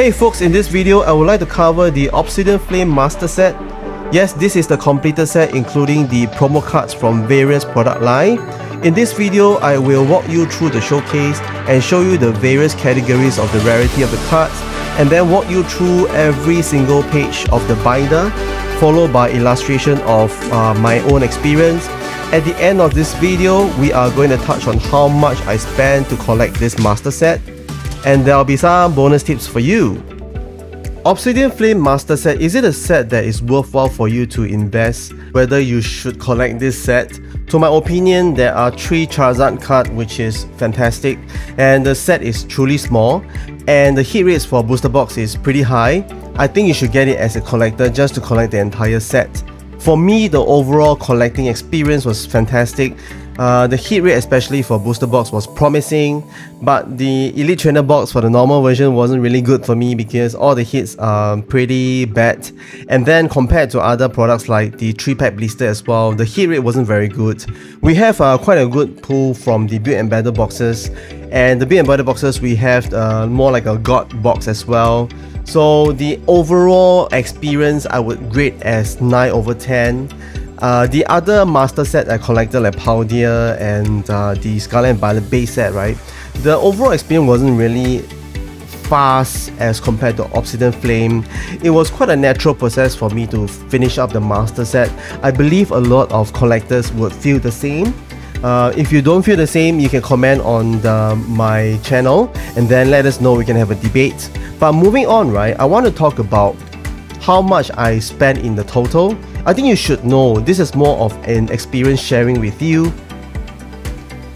Hey folks, in this video I would like to cover the Obsidian Flame Master Set. Yes, this is the completed set including the promo cards from various product line. In this video, I will walk you through the showcase and show you the various categories of the rarity of the cards, and then walk you through every single page of the binder, followed by illustration of my own experience. At the end of this video, we are going to touch on how much I spent to collect this master set, and there will be some bonus tips for you. Obsidian Flame Master Set, is it a set that is worthwhile for you to invest? Whether you should collect this set? To my opinion, there are 3 Charizard cards, which is fantastic, and the set is truly small, and the hit rates for booster box is pretty high. I think you should get it as a collector just to collect the entire set. For me, the overall collecting experience was fantastic. The hit rate, especially for booster box, was promising, but the Elite Trainer box for the normal version wasn't really good for me because all the hits are pretty bad. And then compared to other products like the 3-pack blister as well, the hit rate wasn't very good. We have quite a good pull from the build and battle boxes, and the build and battle boxes we have more like a god box as well. So the overall experience I would grade as 9 over 10. The other master set I collected, like Paldia and the Scarlet and Violet base set, right? The overall experience wasn't really fast as compared to Obsidian Flame. It was quite a natural process for me to finish up the master set. I believe a lot of collectors would feel the same. If you don't feel the same, you can comment on my channel and then let us know, we can have a debate. But moving on, right, I want to talk about how much I spent in the total. I think you should know, this is more of an experience sharing with you.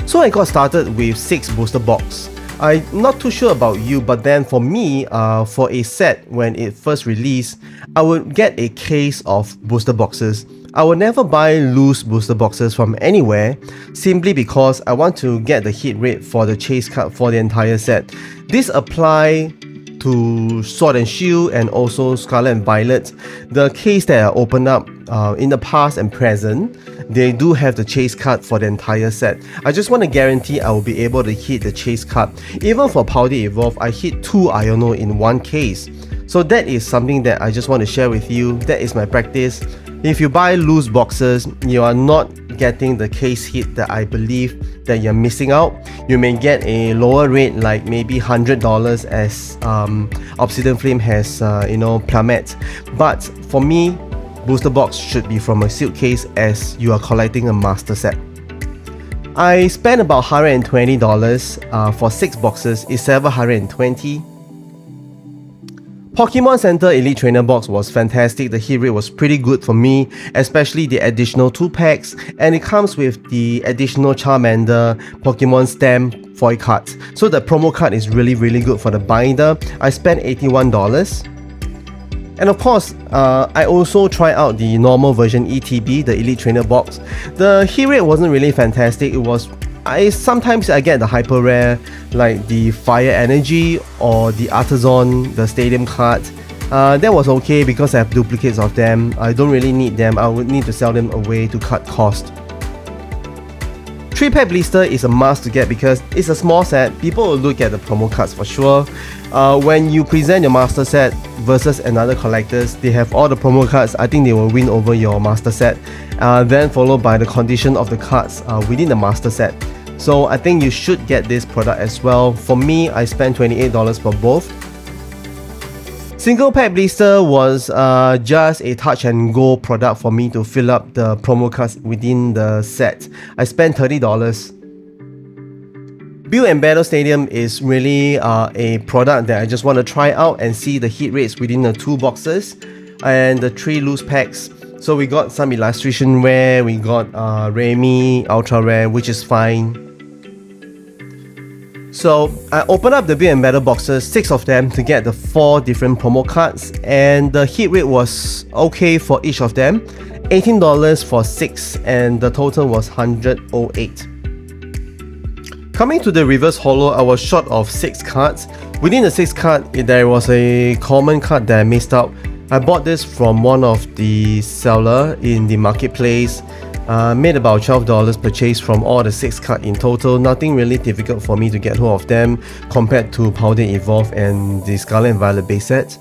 So I got started with 6 booster box. I'm not too sure about you, but then for me, for a set when it first released, I would get a case of booster boxes. I would never buy loose booster boxes from anywhere, simply because I want to get the hit rate for the chase card for the entire set. This applies to Sword and Shield and also Scarlet and Violet. The case that I opened up in the past and present, they do have the chase card for the entire set. I just want to guarantee I will be able to hit the chase card. Even for Paldia Evolve, I hit 2 Iono in one case. So that is something that I just want to share with you. That is my practice. If you buy loose boxes, you are not getting the case hit that I believe that you're missing out. You may get a lower rate, like maybe $100 as Obsidian Flame has plummet. But for me, booster box should be from a sealed case as you are collecting a master set. I spent about $120 for 6 boxes. It's $720. Pokemon Center Elite Trainer box was fantastic. The hit rate was pretty good for me, especially the additional 2 packs, and it comes with the additional Charmander Pokemon Stamp foil cards. So the promo card is really good for the binder. I spent $81. And of course, I also tried out the normal version ETB, the Elite Trainer box. The hit rate wasn't really fantastic. It was sometimes I get the hyper rare like the Fire Energy or the Artisan, the Stadium card. That was okay because I have duplicates of them. I don't really need them. I would need to sell them away to cut cost. 3-pack blister is a must to get because it's a small set. People will look at the promo cards for sure. When you present your master set versus another collectors, they have all the promo cards. I think they will win over your master set. Then followed by the condition of the cards within the master set. So I think you should get this product as well. For me, I spent $28 for both. Single pack blister was just a touch and go product for me to fill up the promo cards within the set. I spent $30. Build and Battle Stadium is really a product that I just want to try out and see the hit rates within the 2 boxes and the 3 loose packs. So we got some illustration rare, we got Remy ultra rare, which is fine. So I opened up the build and battle boxes, 6 of them, to get the 4 different promo cards, and the hit rate was okay for each of them. $18 for 6, and the total was $108. Coming to the reverse holo, I was short of 6 cards. Within the 6 cards, there was a common card that I missed out. I bought this from one of the seller in the marketplace. Made about $12 purchase from all the 6 cards in total. Nothing really difficult for me to get hold of them compared to Powder Evolve and the Scarlet and Violet base set.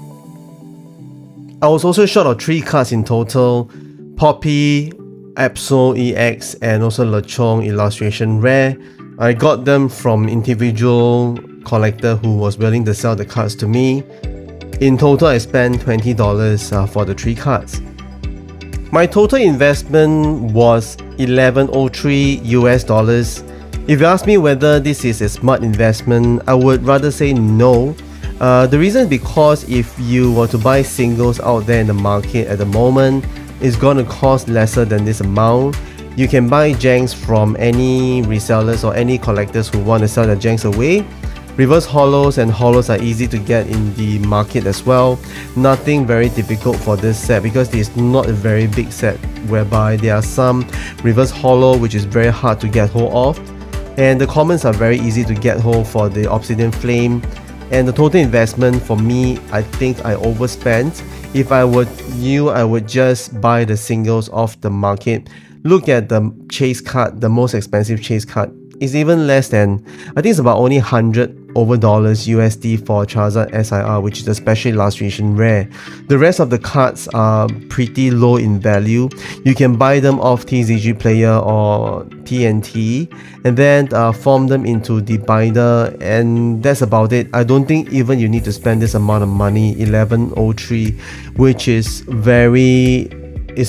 I was also short of 3 cards in total: Poppy, Absol EX, and also Lechonk illustration rare. I got them from individual collector who was willing to sell the cards to me. In total, I spent $20 for the 3 cards. My total investment was $1103 US. If you ask me whether this is a smart investment, I would rather say no. The reason is because if you were to buy singles out there in the market at the moment, it's going to cost lesser than this amount. You can buy Janks from any resellers or any collectors who want to sell their Janks away. Reverse holos and holos are easy to get in the market as well. Nothing very difficult for this set because it's not a very big set, whereby there are some reverse holo which is very hard to get hold of, and the commons are very easy to get hold for the Obsidian Flame. And the total investment for me, I think I overspent. If I were you, I would just buy the singles off the market. Look at the chase card, the most expensive chase card. It's even less than, I think it's about only $100 USD for Charizard SIR, which is a special illustration rare. The rest of the cards are pretty low in value. You can buy them off TCG Player or TNT and then form them into the binder, and that's about it. I don't think even you need to spend this amount of money, $1103, which is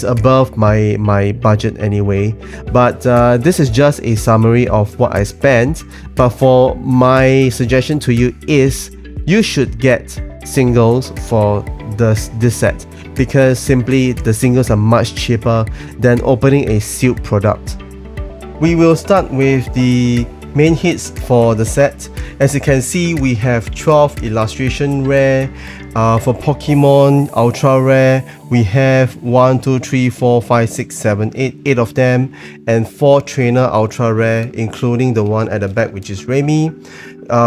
above my budget anyway. But this is just a summary of what I spent. But for my suggestion to you is you should get singles for this set, because simply the singles are much cheaper than opening a sealed product. We will start with the main hits for the set. As you can see, we have 12 illustration rare. For Pokemon Ultra Rare, we have 1, 2, 3, 4, 5, 6, 7, 8 of them, and 4 Trainer Ultra Rare, including the one at the back, which is Remy.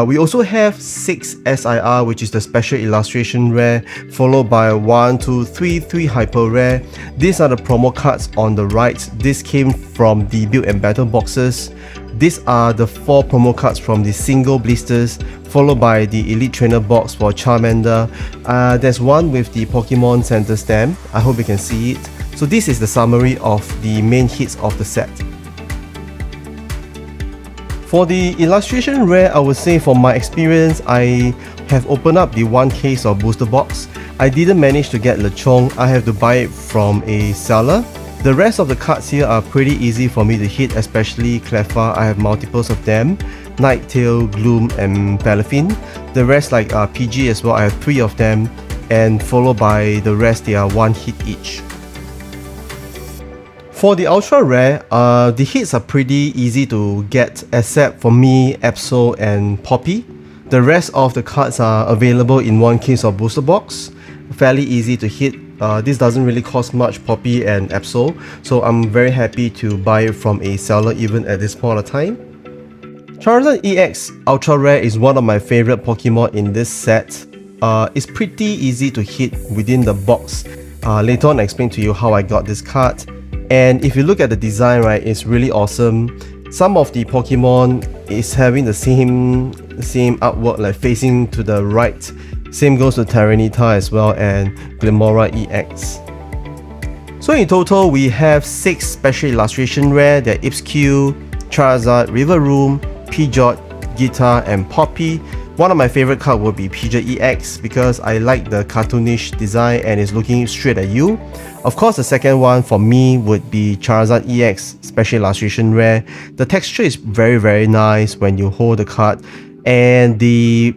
We also have 6 SIR, which is the special illustration rare, followed by 1, 2, 3 hyper rare. These are the promo cards on the right. This came from the build and battle boxes. These are the 4 promo cards from the single blisters, followed by the Elite Trainer box for Charmander. There's one with the Pokemon Center stamp. I hope you can see it. So this is the summary of the main hits of the set. For the illustration rare, I would say from my experience, I have opened up the 1 case of booster box. I didn't manage to get Lechonk. I have to buy it from a seller. The rest of the cards here are pretty easy for me to hit, especially Cleffa. I have multiples of them: Nighttail, Gloom, and Palafin. The rest, like PG as well, I have 3 of them, and followed by the rest, they are 1 hit each. For the Ultra Rare, the hits are pretty easy to get, except for me, Absol, and Poppy. The rest of the cards are available in 1 case of booster box. Fairly easy to hit. This doesn't really cost much, Poppy and Absol, so I'm very happy to buy it from a seller even at this point of time. Charizard EX Ultra Rare is one of my favorite Pokemon in this set. It's pretty easy to hit within the box. Later on, I'll explain to you how I got this card. And if you look at the design, right, it's really awesome. Some of the Pokemon is having the same artwork, like facing to the right. Same goes to Tyranitar as well, and Glimmora EX. So in total, we have 6 special illustration rare. They're Ipsq, Charizard, Riverroom, Pidgeot, Guitar, and Poppy. One of my favorite cards would be Pidgeot EX because I like the cartoonish design and it's looking straight at you. Of course, the second one for me would be Charizard EX Special Illustration Rare. The texture is very nice when you hold the card, and the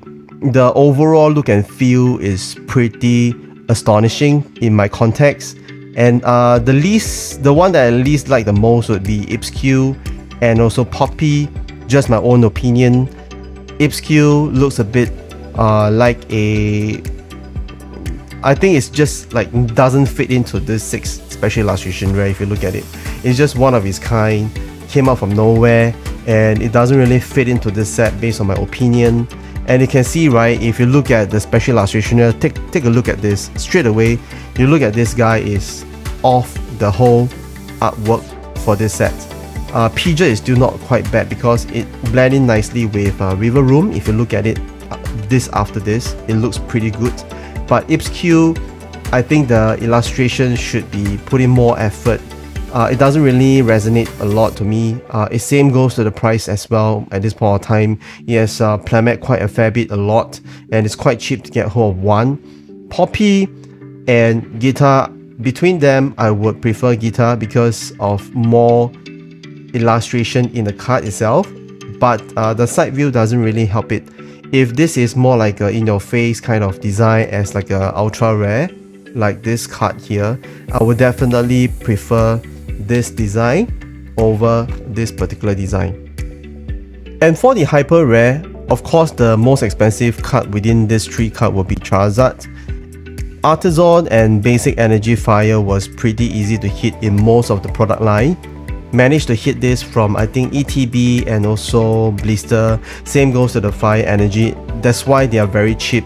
overall look and feel is pretty astonishing in my context. And the one that I least like the most would be Ipsq and also Poppy. Just my own opinion. Ipsq looks a bit like a... I think it's just like doesn't fit into this 6 special illustration rare if you look at it. It's just one of its kind, came out from nowhere, and it doesn't really fit into this set based on my opinion. And you can see, right, if you look at the special illustration rare, take a look at this straight away. You look at this guy is off the whole artwork for this set. Pidgeot is still not quite bad because it blends in nicely with River Room. If you look at it this after this, it looks pretty good. But Ipsq, I think the illustration should be put in more effort. It doesn't really resonate a lot to me. It same goes to the price as well at this point of time. It has plummeted quite a fair bit, a lot, and it's quite cheap to get hold of one. Poppy and Guitar, between them, I would prefer Guitar because of more illustration in the card itself, but the side view doesn't really help it. If this is more like a in-your-face kind of design as like a ultra rare, like this card here, I would definitely prefer this design over this particular design. And for the hyper rare, of course the most expensive card within this 3 card will be Charizard. Artisan and Basic Energy Fire was pretty easy to hit in most of the product line. Managed to hit this from I think ETB and also Blister. Same goes to the Fire Energy. That's why they are very cheap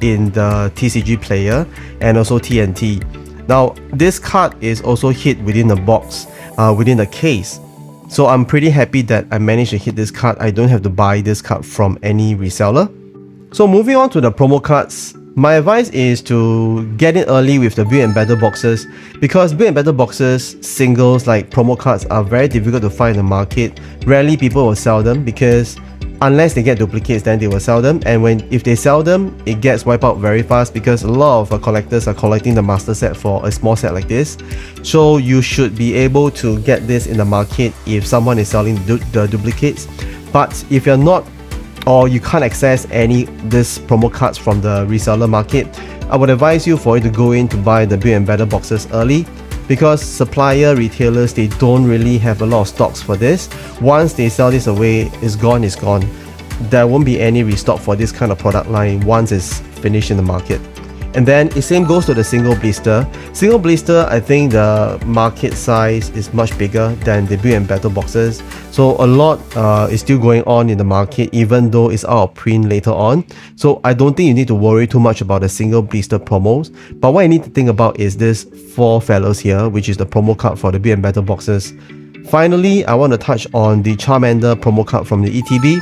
in the TCG player and also TNT. Now this card is also hit within the box, within the case. So I'm pretty happy that I managed to hit this card. I don't have to buy this card from any reseller. So moving on to the promo cards. My advice is to get in early with the build and battle boxes, because build and battle boxes, singles like promo cards are very difficult to find in the market. Rarely people will sell them because unless they get duplicates, then they will sell them, and if they sell them, it gets wiped out very fast because a lot of collectors are collecting the master set for a small set like this. So you should be able to get this in the market if someone is selling the duplicates. But if you're not, or you can't access this promo cards from the reseller market, I would advise you for you to go in to buy the build and battle boxes early, because supplier retailers, they don't really have a lot of stocks for this. Once they sell this away, it's gone. There won't be any restock for this kind of product line once it's finished in the market. And then the same goes to the single blister. Single blister, I think the market size is much bigger than the build and battle boxes. So a lot is still going on in the market, even though it's out of print later on. So I don't think you need to worry too much about the single blister promos. But what you need to think about is this 4 fellows here, which is the promo card for the build and battle boxes. Finally, I want to touch on the Charmander promo card from the ETB.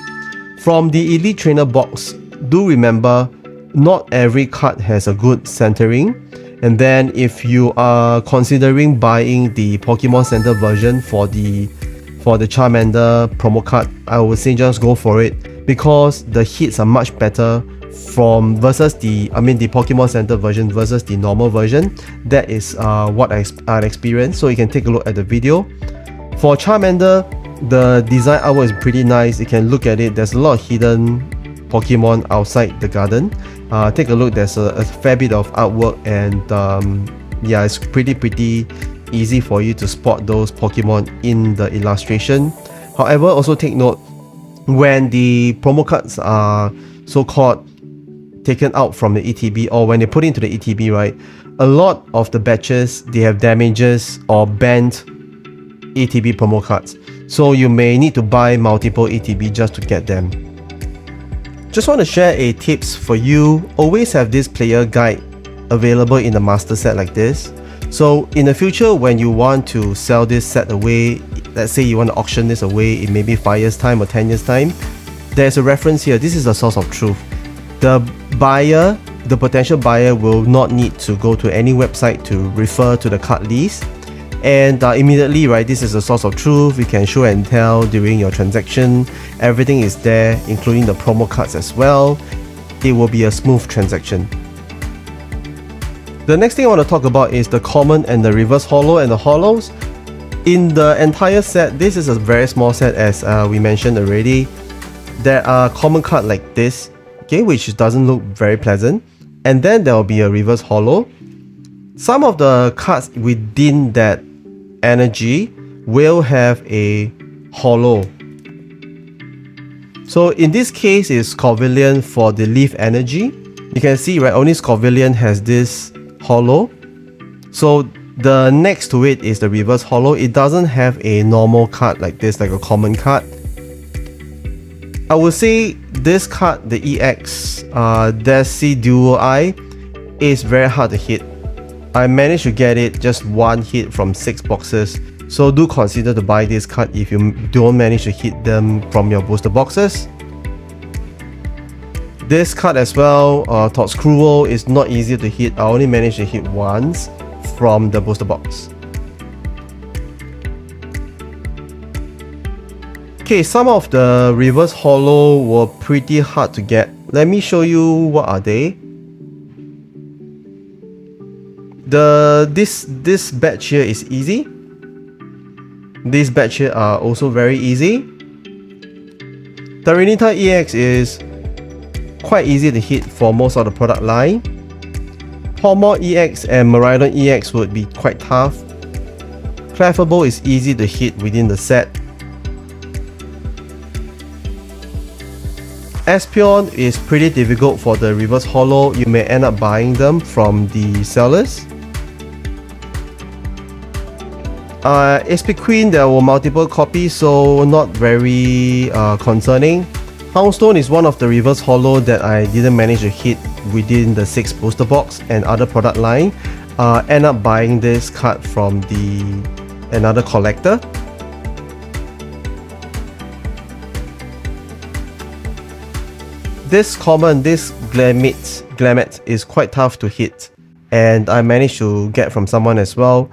From the Elite Trainer box, do remember, not every card has a good centering. And then if you are considering buying the Pokemon Center version for the Charmander promo card, I would say just go for it, because the hits are much better versus the Pokemon Center version versus the normal version. That is what I experienced. So you can take a look at the video. For Charmander, the design artwork is pretty nice. You can look at it. There's a lot of hidden Pokemon outside the garden. Take a look, there's a fair bit of artwork, and yeah, it's pretty easy for you to spot those Pokemon in the illustration. However, also take note, when the promo cards are so-called taken out from the ETB, or when they put into the ETB, right, a lot of the batches, they have damages or banned ETB promo cards. So you may need to buy multiple ETB just to get them. Just want to share a tips for you. Always have this player guide available in the master set like this. So in the future, when you want to sell this set away, let's say you want to auction this away in maybe 5 years time or 10 years time, there's a reference here. This is a source of truth. The buyer, the potential buyer, will not need to go to any website to refer to the card list. And immediately, right, this is a source of truth. You can show and tell during your transaction. Everything is there, including the promo cards as well. It will be a smooth transaction. The next thing I want to talk about is the common and the reverse holo and the holos. In the entire set, this is a very small set, as we mentioned already. There are common cards like this, okay, which doesn't look very pleasant. And then there will be a reverse holo. Some of the cards within that energy will have a holo. So in this case, it's Scorvillion for the Leaf Energy. You can see, right, only Scorvillion has this holo. So the next to it is the reverse holo. It doesn't have a normal card like this, like a common card. I would say this card, the EX Desi Duo Eye, is very hard to hit. I managed to get it just 1 hit from 6 boxes. So do consider to buy this card if you don't manage to hit them from your booster boxes. This card as well, Thoughts Cruel, is not easy to hit. I only managed to hit once from the booster box. Okay, some of the reverse holo were pretty hard to get. Let me show you what are they. This batch here is easy. These batch here are also very easy. Tyranitar EX is quite easy to hit for most of the product line. Pokémon EX and Miraidon EX would be quite tough. Clefable is easy to hit within the set. Espeon is pretty difficult for the reverse holo. You may end up buying them from the sellers. SP Queen, there were multiple copies, so not very concerning. Houndstone is one of the reverse holo that I didn't manage to hit within the 6 booster box and other product line. End up buying this card from another collector. This Glamet is quite tough to hit, and I managed to get from someone as well.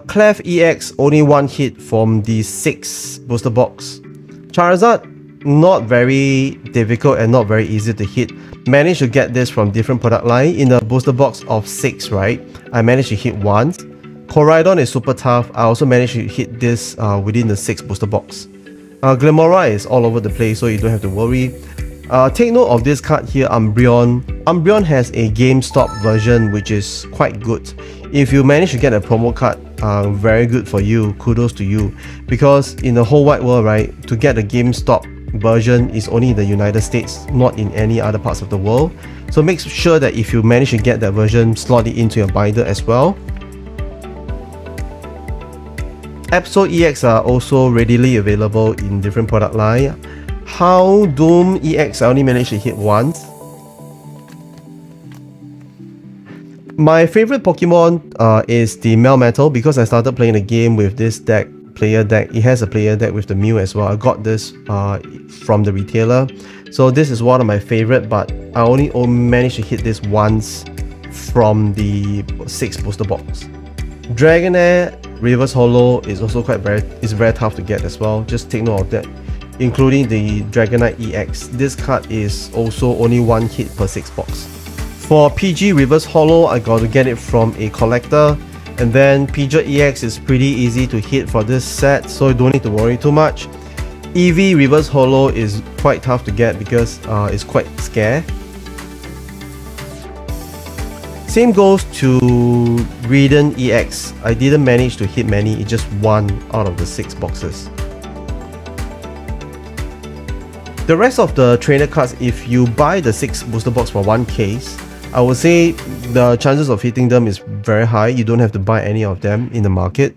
Clef EX, only one hit from the 6 booster box. Charizard, not very difficult and not very easy to hit. Managed to get this from different product line. In the booster box of 6, right, I managed to hit once. Koraidon is super tough. I also managed to hit this within the 6 booster box. Glimmora is all over the place, so you don't have to worry. Take note of this card here, Umbreon. Umbreon has a GameStop version which is quite good. If you manage to get a promo card, very good for you, kudos to you. Because in the whole wide world, right, to get the GameStop version is only in the United States, not in any other parts of the world. So make sure that if you manage to get that version, slot it into your binder as well. Absol EX are also readily available in different product line. Houndoom EX, I only managed to hit once. My favorite Pokemon is the Melmetal, because I started playing the game with this player deck. It has a player deck with the Mew as well. I got this from the retailer. So this is one of my favorite, but I only managed to hit this once from the 6 booster box. Dragonair Reverse Holo is also very tough to get as well. Just take note of that. Including the Dragonite EX. This card is also only one hit per 6 box. For PG Reverse Holo, I got to get it from a collector. And then Pidgeot EX is pretty easy to hit for this set, so you don't need to worry too much. EV Reverse Holo is quite tough to get because it's quite scarce. Same goes to Reden EX. I didn't manage to hit many, it's just one out of the 6 boxes. The rest of the trainer cards, if you buy the 6 booster box for one case, I would say the chances of hitting them is very high. You don't have to buy any of them in the market.